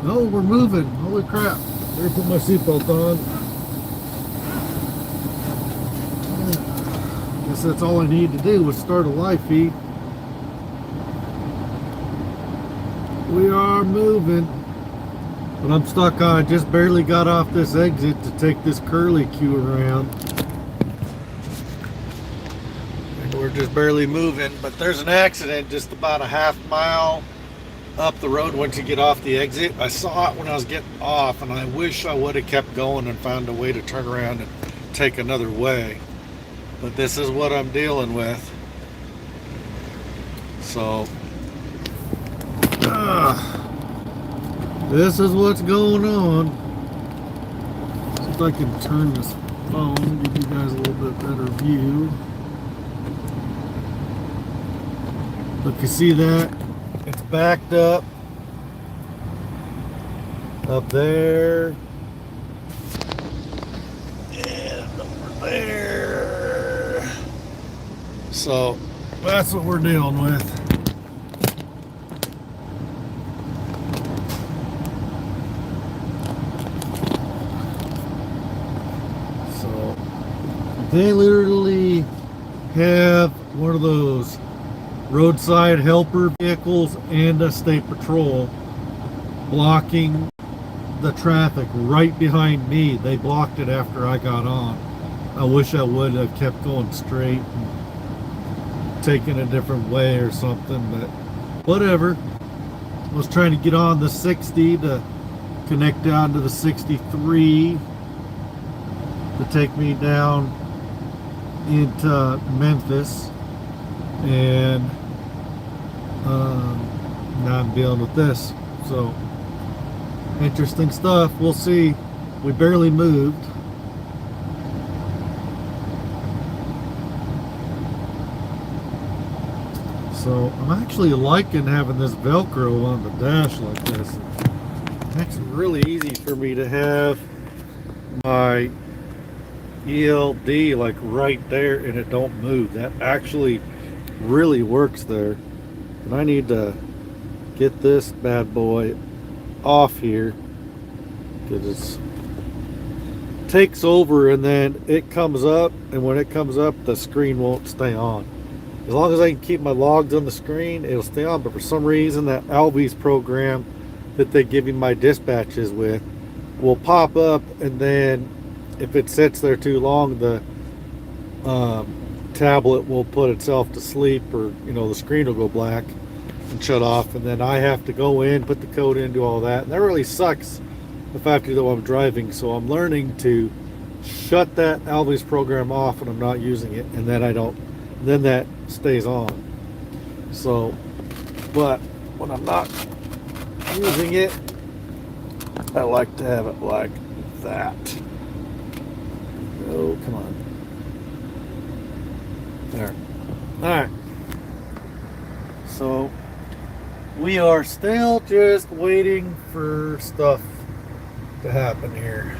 Oh, we're moving. Holy crap. Better put my seatbelt on. Guess that's all I need to do was start a live feed. We are moving. But I'm stuck on. I just barely got off this exit to take this curlicue around. And we're just barely moving. But there's an accident just about a half mile up the road once you get off the exit. I saw it when I was getting off, and I wish I would have kept going and found a way to turn around and take another way. But this is what I'm dealing with. So this is what's going on. See if I can turn this phone, give you guys a little bit better view. Look, you see that? It's backed up there and over there. So that's what we're dealing with. So they literally have one of those roadside helper vehicles and a state patrol blocking the traffic right behind me. They blocked it after I got on. I wish I would have kept going straight and taken a different way or something, but whatever. I was trying to get on the 60 to connect down to the 63 to take me down into Memphis, and now I'm dealing with this. So interesting stuff. We'll see. We barely moved. So I'm actually liking having this Velcro on the dash like this. It makes it really easy for me to have my ELD like right there and it don't move. That actually really works there. And I need to get this bad boy off here because it takes over and then it comes up, and when it comes up the screen won't stay on. As long as I can keep my logs on the screen, it'll stay on, but for some reason that Alvy's program that they give you my dispatches with will pop up, and then if it sits there too long, the tablet will put itself to sleep, or the screen will go black and shut off, and then I have to go in, put the code in, do all that. And that really sucks if I have to do that while I'm driving. So I'm learning to shut that Alvy's program off when I'm not using it, and then that stays on. So, but when I'm not using it, I like to have it like that. Oh, come on. There. Alright. So we are still just waiting for stuff to happen here.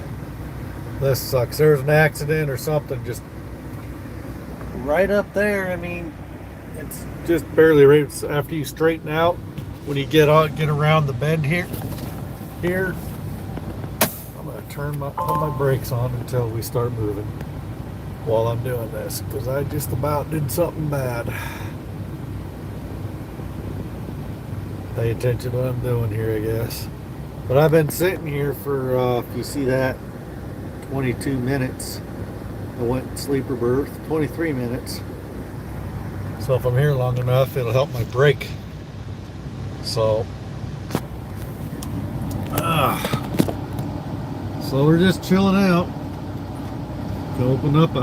This sucks. There's an accident or something just right up there. I mean, it's just barely right after you straighten out. When you get around the bend here, I'm gonna put my brakes on until we start moving while I'm doing this, because I just about did something bad. Pay attention to what I'm doing here, I guess. But I've been sitting here for, if you see that, 22 minutes. I went sleeper berth, 23 minutes. So if I'm here long enough, it'll help my brake. So we're just chilling out. To open up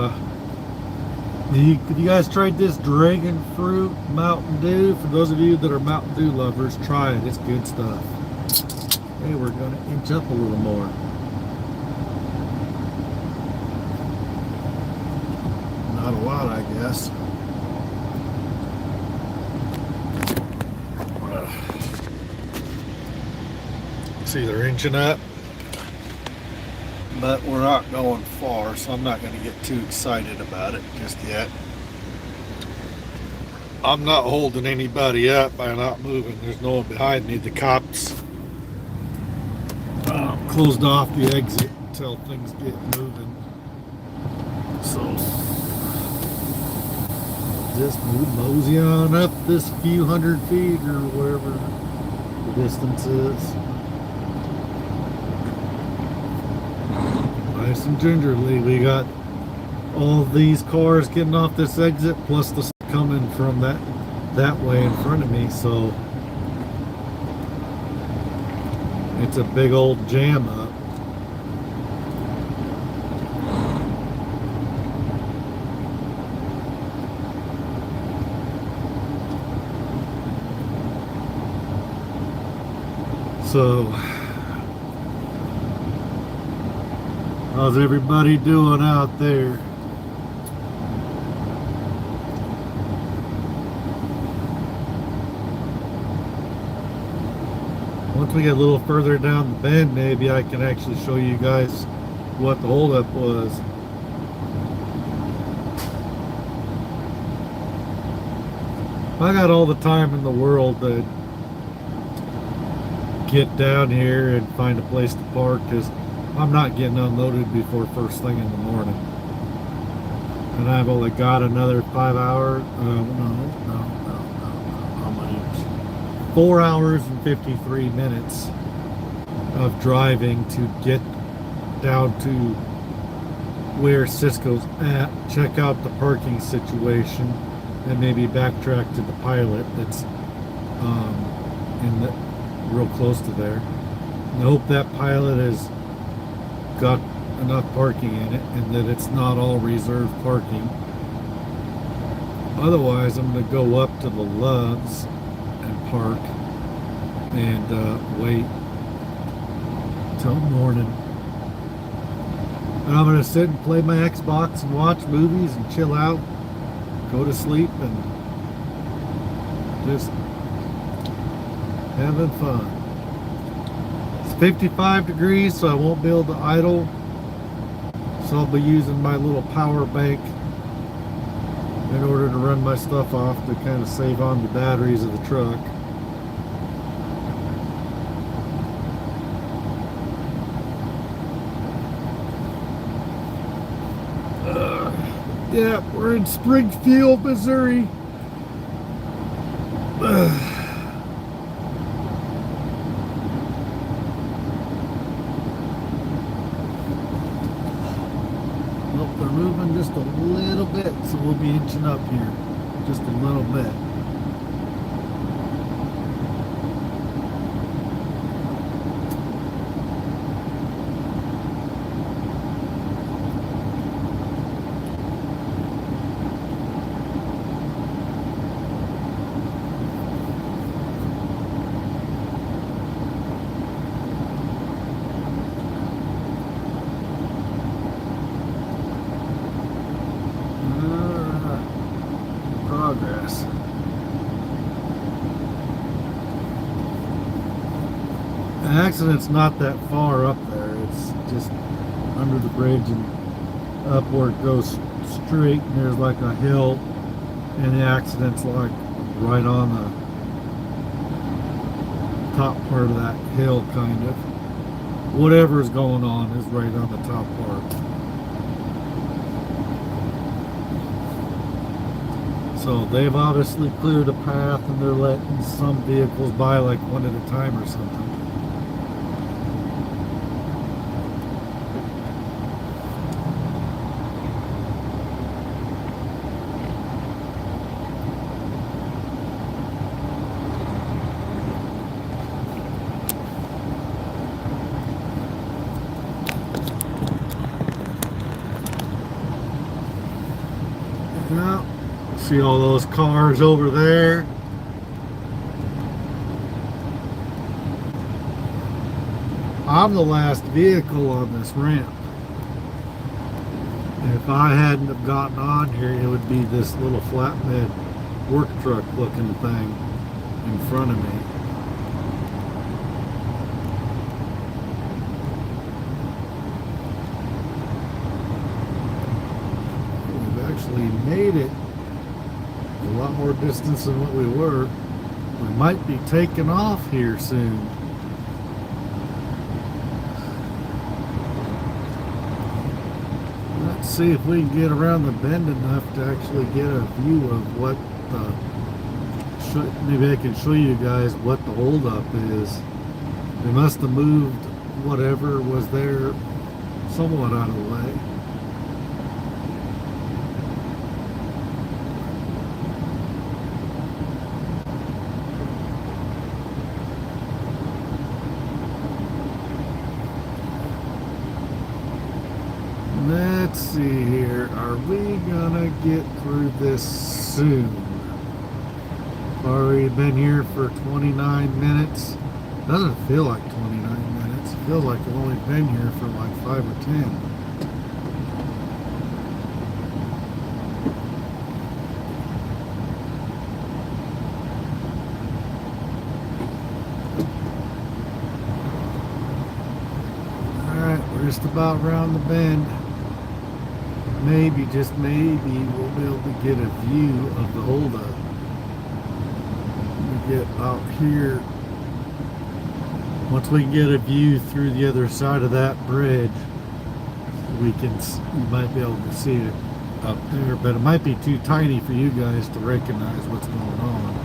you guys tried this dragon fruit Mountain Dew? For those of you that are Mountain Dew lovers, try it. It's good stuff. Hey, we're gonna inch up a little more. Not a lot, I guess. See, they're inching up, but we're not going far, so I'm not going to get too excited about it just yet. I'm not holding anybody up by not moving. There's no one behind me. The cops closed off the exit until things get moving. So just mosey on up this few hundred feet or wherever the distance is. Nice and gingerly. We got all these cars getting off this exit, plus the coming from that way in front of me, so it's a big old jam up. So how's everybody doing out there? Once we get a little further down the bend, maybe I can actually show you guys what the holdup was. I got all the time in the world to get down here and find a place to park, because I'm not getting unloaded before first thing in the morning. And I've only got another 5 hours. How many? 4 hours and 53 minutes of driving to get down to where Cisco's at, check out the parking situation, and maybe backtrack to the pilot that's real close to there. And I hope that pilot has got enough parking in it and that it's not all reserved parking. Otherwise, I'm going to go up to the Loves and park and wait till morning. And I'm going to sit and play my Xbox and watch movies and chill out, go to sleep, and just having fun. It's 55 degrees, so I won't be able to idle. So I'll be using my little power bank in order to run my stuff off to kind of save on the batteries of the truck. Yeah, we're in Springfield, Missouri. Well, they're moving just a little bit, so we'll be inching up here just a little bit. Progress. The accident's not that far up there. It's just under the bridge and up where it goes straight, and there's like a hill, and the accident's like right on the top part of that hill, kind of. Whatever's going on is right on the top part. So they've obviously cleared a path, and they're letting some vehicles by like one at a time or something. Yeah. See all those cars over there? I'm the last vehicle on this ramp. If I hadn't have gotten on here, it would be this little flatbed work truck looking thing in front of me. We've actually made it a lot more distance than what we were. We might be taking off here soon. see if we can get around the bend enough to actually get a view of what the... Maybe I can show you guys what the holdup is. They must have moved whatever was there somewhat out of the way. Let's see here. Are we gonna get through this soon? Already been here for 29 minutes. Doesn't feel like 29 minutes. It feels like I've only been here for like 5 or 10. Alright, we're just about around the bend. Maybe, just maybe, we'll be able to get a view of the holdup. We get out here. Once we get a view through the other side of that bridge, we might be able to see it up there, but it might be too tiny for you guys to recognize what's going on.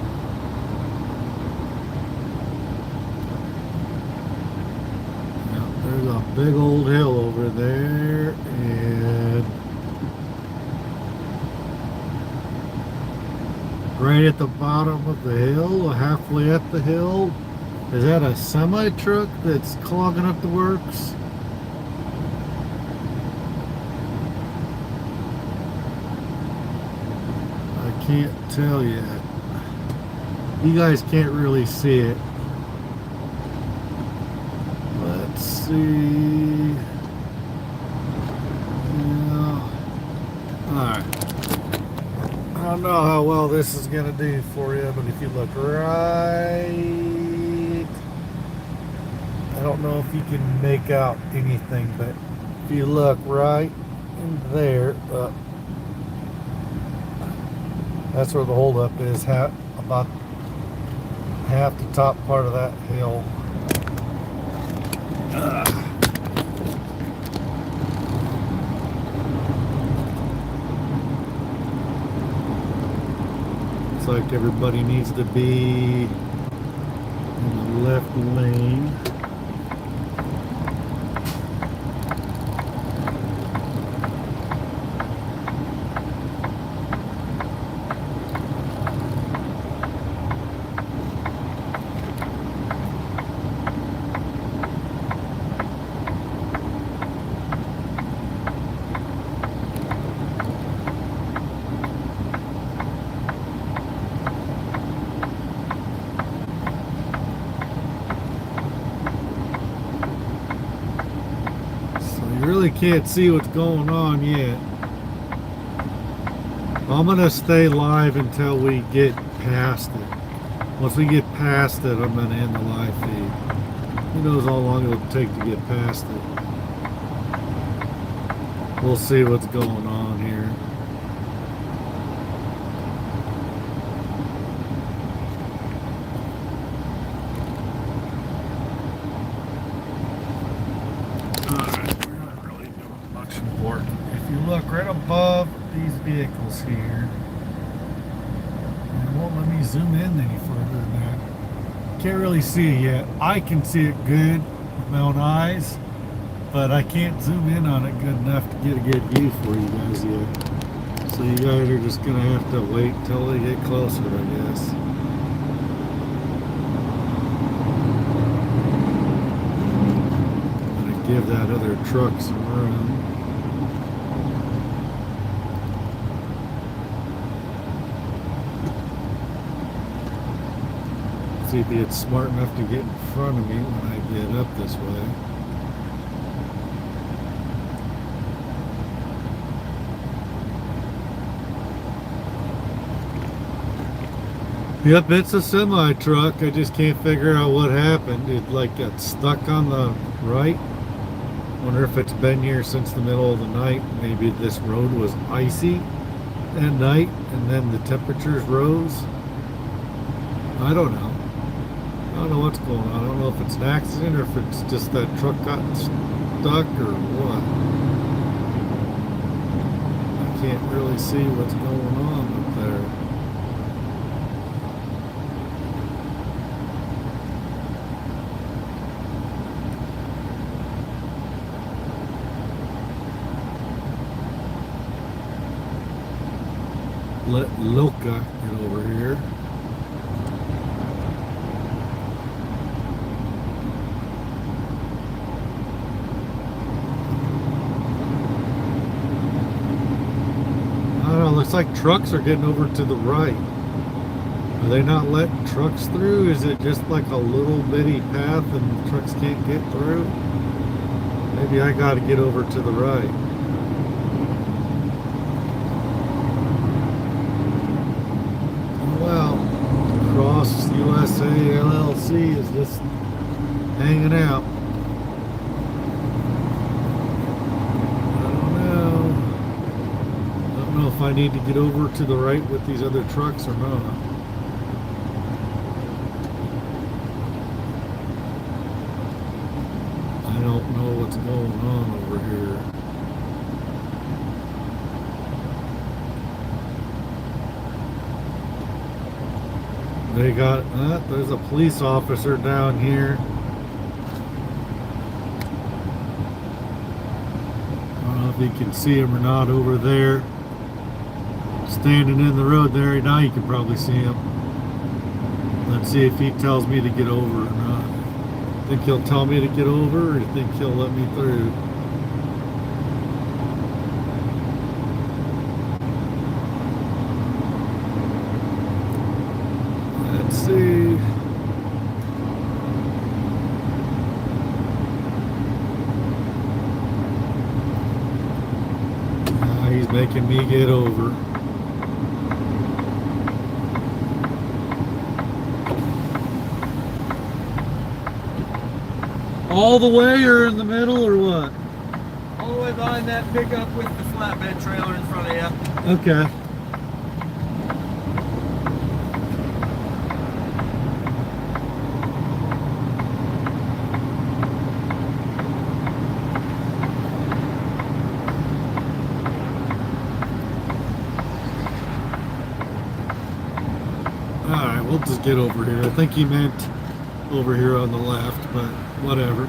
Now, there's a big old hill over there, and right at the bottom of the hill, halfway up the hill, is that a semi truck that's clogging up the works? I can't tell yet. You guys can't really see it. Let's see. Yeah. Alright. I don't know how well this is going to do for you, but if you look right, I don't know if you can make out anything, but if you look right in there, that's where the holdup is, about half the top part of that hill. Looks like everybody needs to be in the left lane. Really can't see what's going on yet. I'm gonna stay live until we get past it. Once we get past it, I'm gonna end the live feed. Who knows how long it'll take to get past it. We'll see what's going on here. If you look right above these vehicles here, it won't let me zoom in any further than that. Can't really see it yet. I can see it good with my own eyes, but I can't zoom in on it good enough to get a good view for you guys yet. So you guys are just gonna have to wait till they get closer, I guess. I'm gonna give that other truck some room. See if it's smart enough to get in front of me when I get up this way. Yep, it's a semi truck. I just can't figure out what happened. It like got stuck on the right. Wonder if it's been here since the middle of the night. Maybe this road was icy at night and then the temperatures rose. I don't know. I don't know what's going on. I don't know if it's an accident or if it's just that truck got stuck or what. can't really see what's going on up there. Let Loka get over here. I don't know, looks like trucks are getting over to the right. Are they not letting trucks through? Is it just like a little bitty path and trucks can't get through? Maybe I gotta get over to the right. Well, Cross USA LLC is just hanging out. I don't know if I need to get over to the right with these other trucks or not. I don't know what's going on over here. They got, there's a police officer down here. I don't know if you can see him or not over there. Standing in the road there. Now you can probably see him. Let's see if he tells me to get over or not. Think he'll tell me to get over, or you think he'll let me through? Let's see. He's making me get over. All the way or in the middle or what? All the way behind that pickup with the flatbed trailer in front of you. Okay. Alright, we'll just get over here. I think he meant over here on the left, but whatever.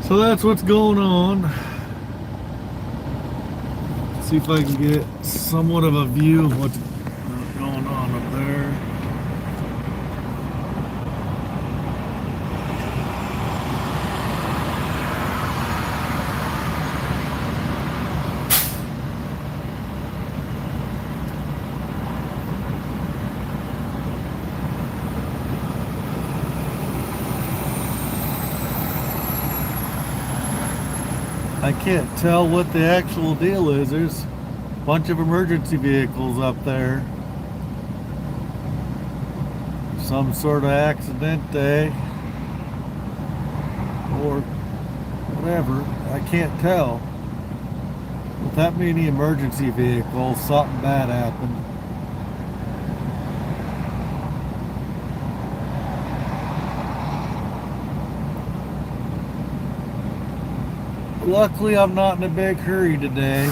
So that's what's going on. See if I can get somewhat of a view of what's going on up there. I can't tell what the actual deal is. There's a bunch of emergency vehicles up there. Some sort of accident day or whatever. I can't tell. With that many emergency vehicles, something bad happened. Luckily, I'm not in a big hurry today.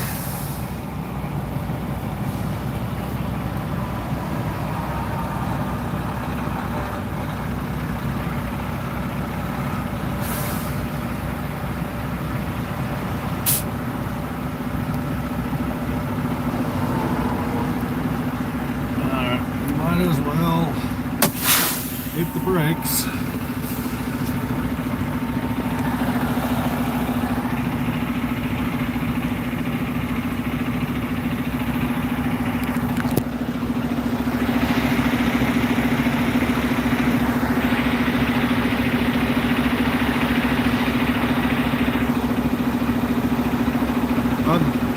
Alright, might as well hit the brakes.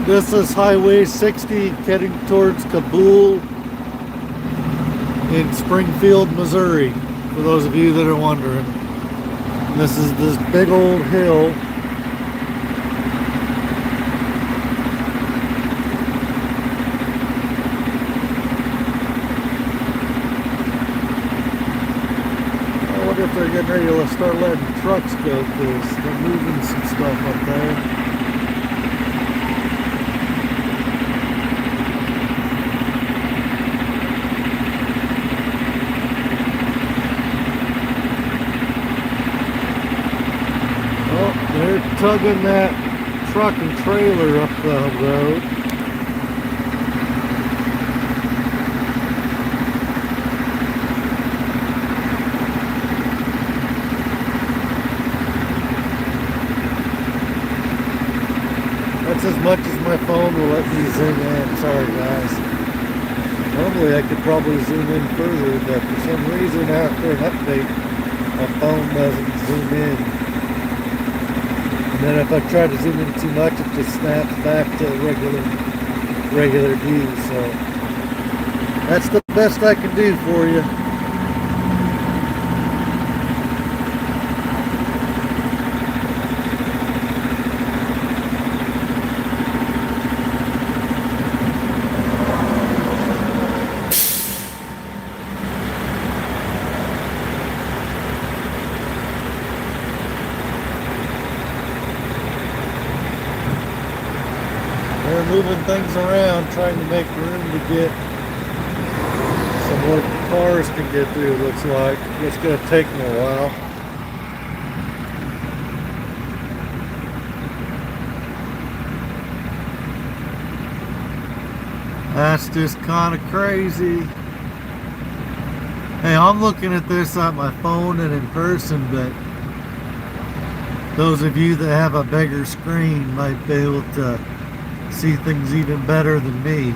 This is Highway 60 heading towards Kabul in Springfield, Missouri. for those of you that are wondering. This is this big old hill. I wonder if they're getting ready to start letting trucks go because they're moving some stuff up there. They're tugging that truck and trailer up the road. That's as much as my phone will let me zoom in. Sorry guys. Normally I could probably zoom in further, but for some reason after an update, my phone doesn't zoom in. And then if I try to zoom in too much, it just snaps back to regular view. So that's the best I can do for you. They're moving things around, trying to make room to get some more cars can get through, looks like. It's going to take them a while. That's just kind of crazy. Hey, I'm looking at this on my phone and in person, but those of you that have a bigger screen might be able to see things even better than me.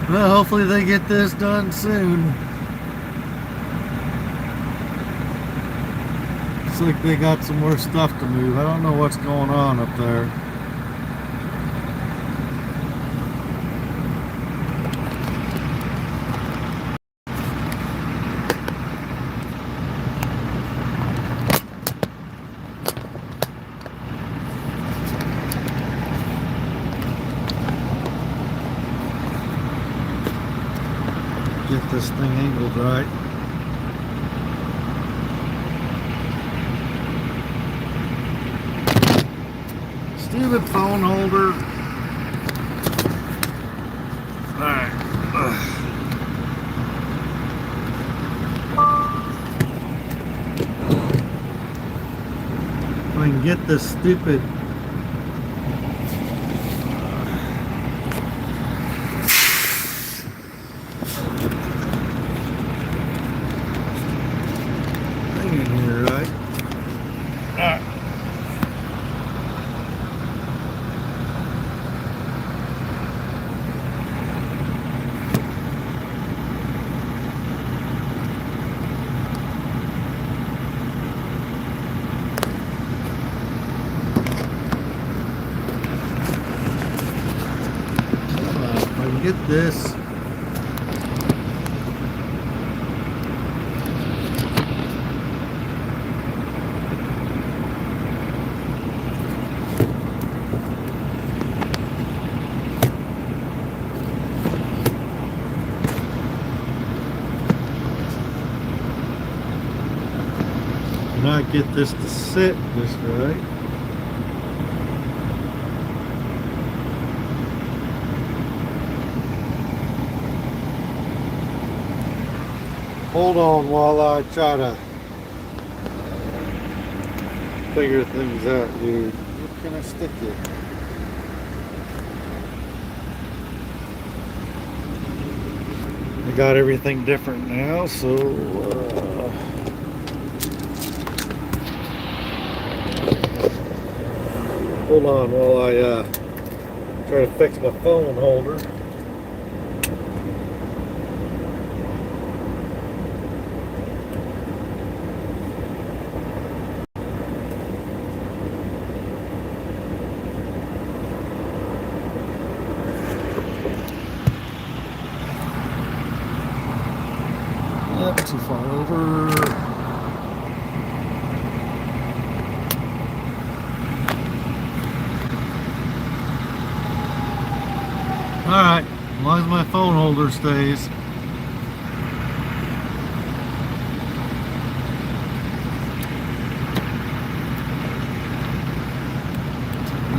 Well, hopefully they get this done soon. Looks like they got some more stuff to move. I don't know what's going on up there. Get this thing angled right. Stupid phone holder. Alright. If I can get this stupid in here, right? If I can get this. Not get this to sit just right. Hold on while I try to figure things out, dude. Where can I stick it? I got everything different now, so hold on while I try to fix my phone holder. Yep, too far over. Alright, as long as my phone holder stays.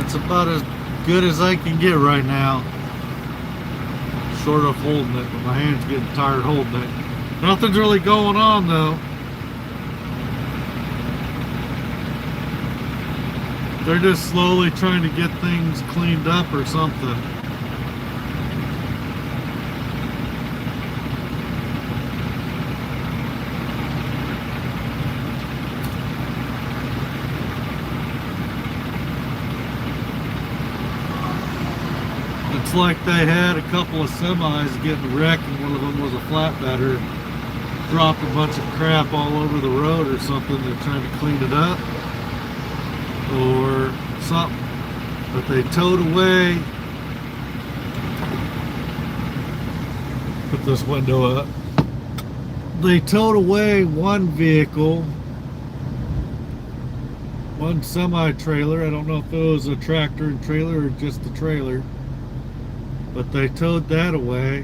It's about as good as I can get right now. Short of holding it, but my hand's getting tired holding it. Nothing's really going on though. They're just slowly trying to get things cleaned up or something. It's like they had a couple of semis getting wrecked, and one of them was a flatbedder. Dropped a bunch of crap all over the road or something. They're trying to clean it up or something. But they towed away. Put this window up. They towed away one vehicle, one semi-trailer. I don't know if it was a tractor and trailer or just the trailer. But they towed that away,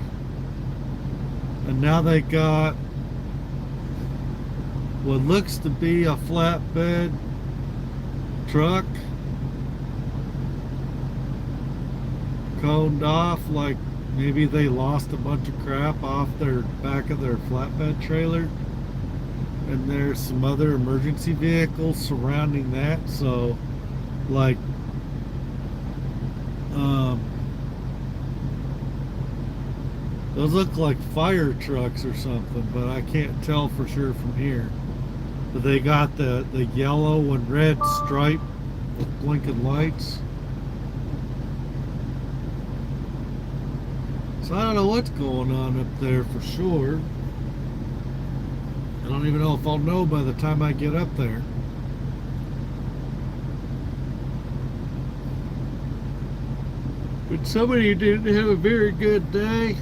and now they got what looks to be a flatbed truck coned off, like maybe they lost a bunch of crap off their back of their flatbed trailer, and there's some other emergency vehicles surrounding that. So like those look like fire trucks or something, but I can't tell for sure from here. But they got the yellow and red stripe with blinking lights. So I don't know what's going on up there for sure. I don't even know if I'll know by the time I get up there. But somebody didn't have a very good day.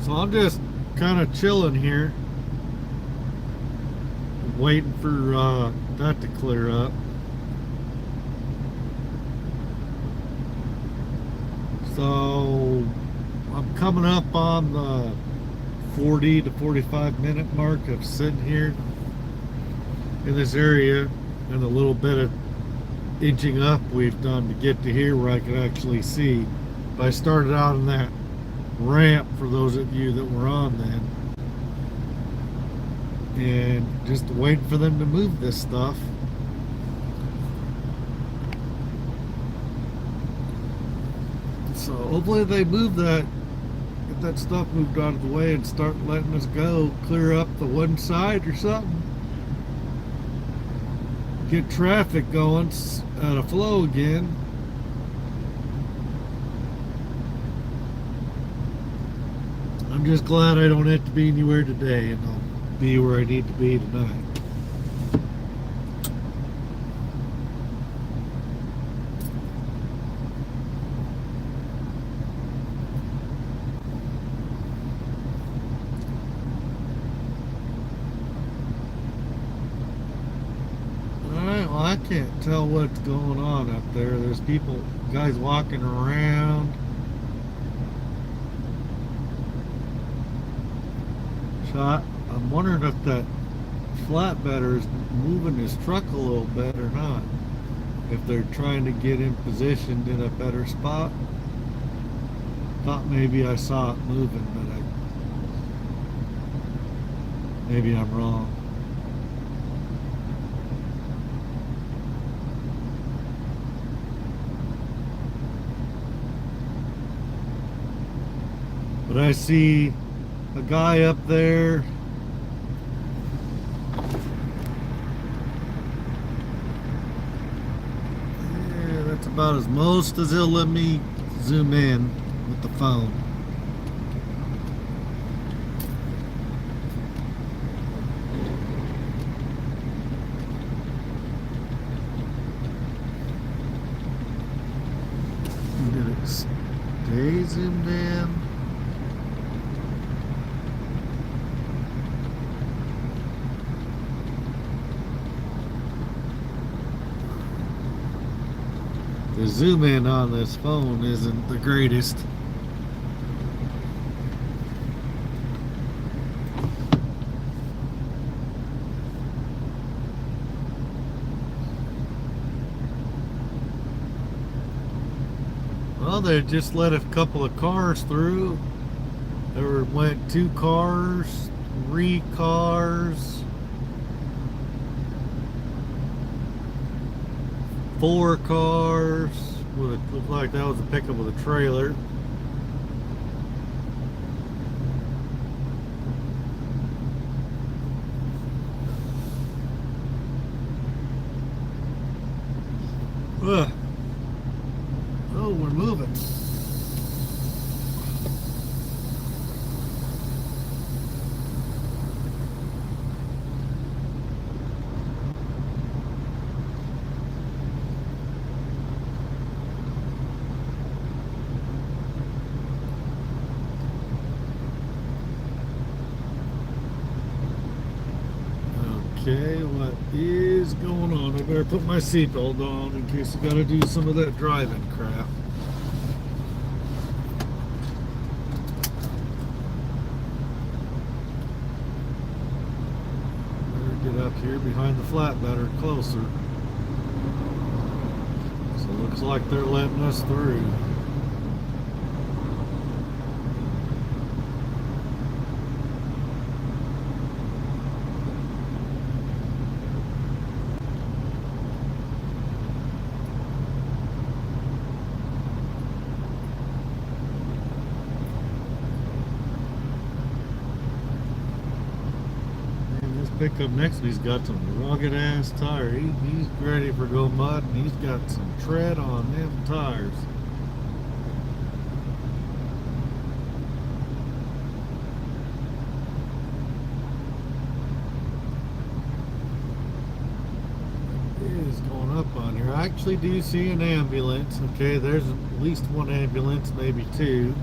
So I'm just kind of chilling here, waiting for that to clear up. So I'm coming up on the 40 to 45 minute mark of sitting here in this area, and a little bit of inching up we've done to get to here where I can actually see. But I started out on that ramp for those of you that were on then, and just waiting for them to move this stuff. So hopefully they move that, get that stuff moved out of the way and start letting us go, clear up the one side or something, get traffic going out of flow again. I'm just glad I don't have to be anywhere today, and I'll be where I need to be tonight. Alright, well, I can't tell what's going on up there. There's people, guys walking around. So I'm wondering if that flatbedder is moving his truck a little bit or not. If they're trying to get him positioned in a better spot. Thought maybe I saw it moving, but maybe I'm wrong. But I see a guy up there. Yeah, that's about as most as he'll let me zoom in with the phone. Did it stay zoomed in? The zoom in on this phone isn't the greatest. Well, they just let a couple of cars through. There went 2 cars, 3 cars, 4 cars. Well, it looked like that was a pickup with a trailer. Ugh. Oh, we're moving. Okay, what is going on? I better put my seatbelt on in case I gotta do some of that driving crap. Better get up here behind the flatbed or closer. So it looks like they're letting us through. Pickup next to me's got some rugged ass tire. He's ready for go mud, and he's got some tread on them tires. What is going up on here? I actually do see an ambulance. Okay, there's at least one ambulance, maybe 2.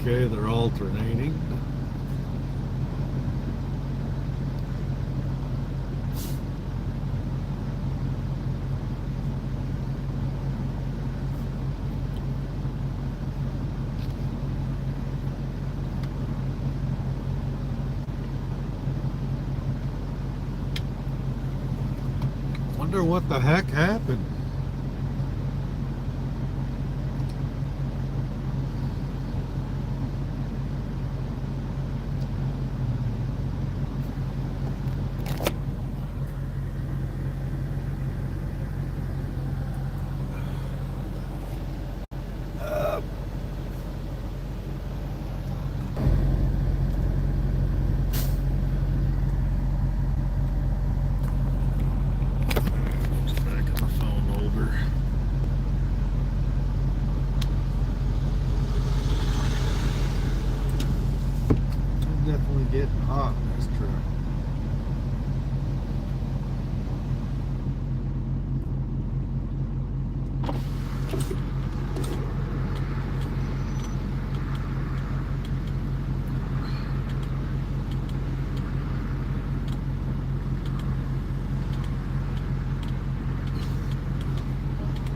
Okay, they're alternating. Wonder what the heck happened. Getting hot in this truck.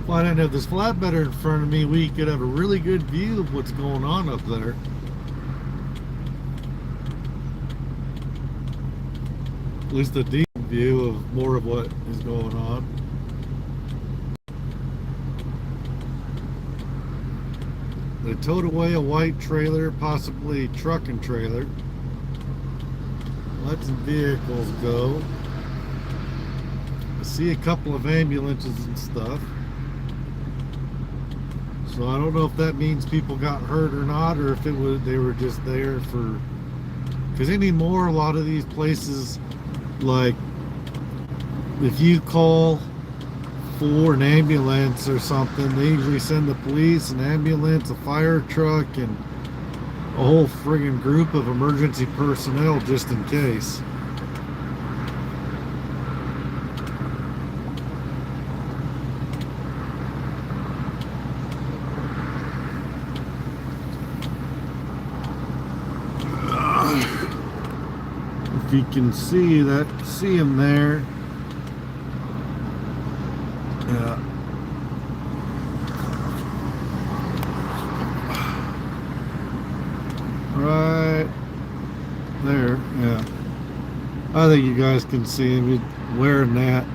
If I didn't have this flatbedder in front of me, we could have a really good view of what's going on up there. At least a decent view of more of what is going on. They towed away a white trailer, possibly truck and trailer. Let some vehicles go. I see a couple of ambulances and stuff. So I don't know if that means people got hurt or not, or if it was they were just there for. Because anymore, a lot of these places, like if you call for an ambulance or something, they usually send the police, an ambulance, a fire truck, and a whole friggin' group of emergency personnel just in case. If you can see him there. Yeah. Right there, yeah. I think you guys can see him. He's wearing that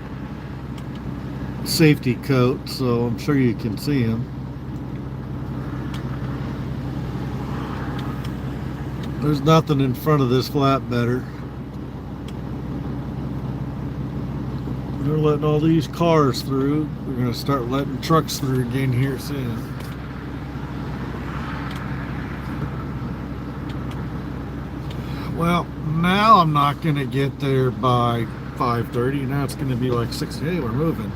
safety coat, so I'm sure you can see him. There's nothing in front of this flatbedder. They're letting all these cars through. We're going to start letting trucks through again here soon. Well, now I'm not going to get there by 5:30. Now it's going to be like 6. Hey, we're moving.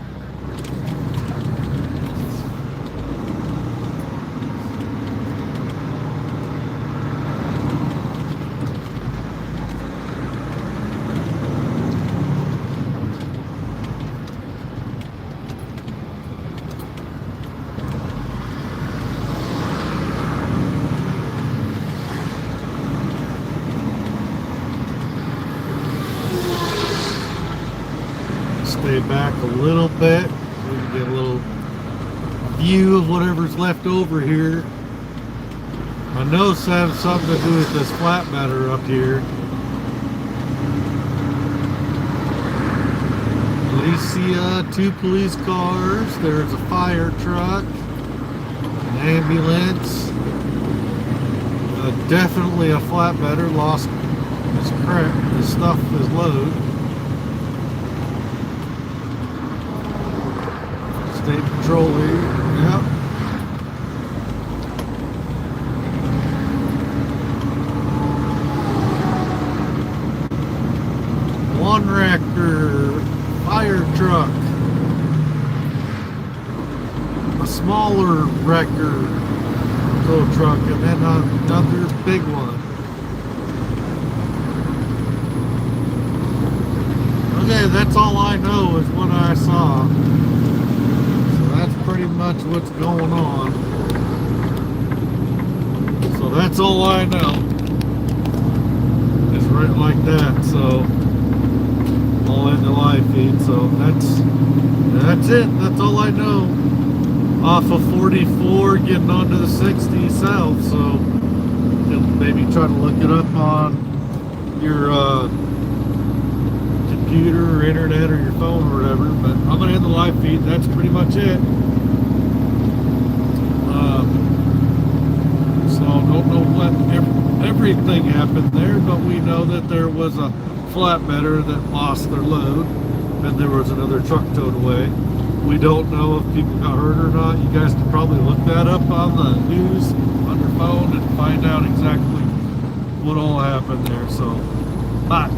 Stay back a little bit. We can get a little view of whatever's left over here. I know it's has something to do with this flatbedder up here. Alicia, 2 police cars. There's a fire truck, an ambulance. Definitely a flatbedder. Lost his crap, his stuff, his load. State Patrol here, yep. One wrecker, fire truck, a smaller wrecker, tow truck, and then another big one. Okay, that's all I know is what I saw. Pretty much what's going on. So that's all I know. It's right like that. So all in the live feed. So that's it. That's all I know. Off of 44, getting onto the 60 south. So maybe try to look it up on your computer or internet or your phone or whatever. But I'm gonna end the live feed. That's pretty much it. So don't know what everything happened there, but we know that there was a flatbedder that lost their load, and there was another truck towed away. We don't know if people got hurt or not. You guys can probably look that up on the news on your phone and find out exactly what all happened there. So, bye.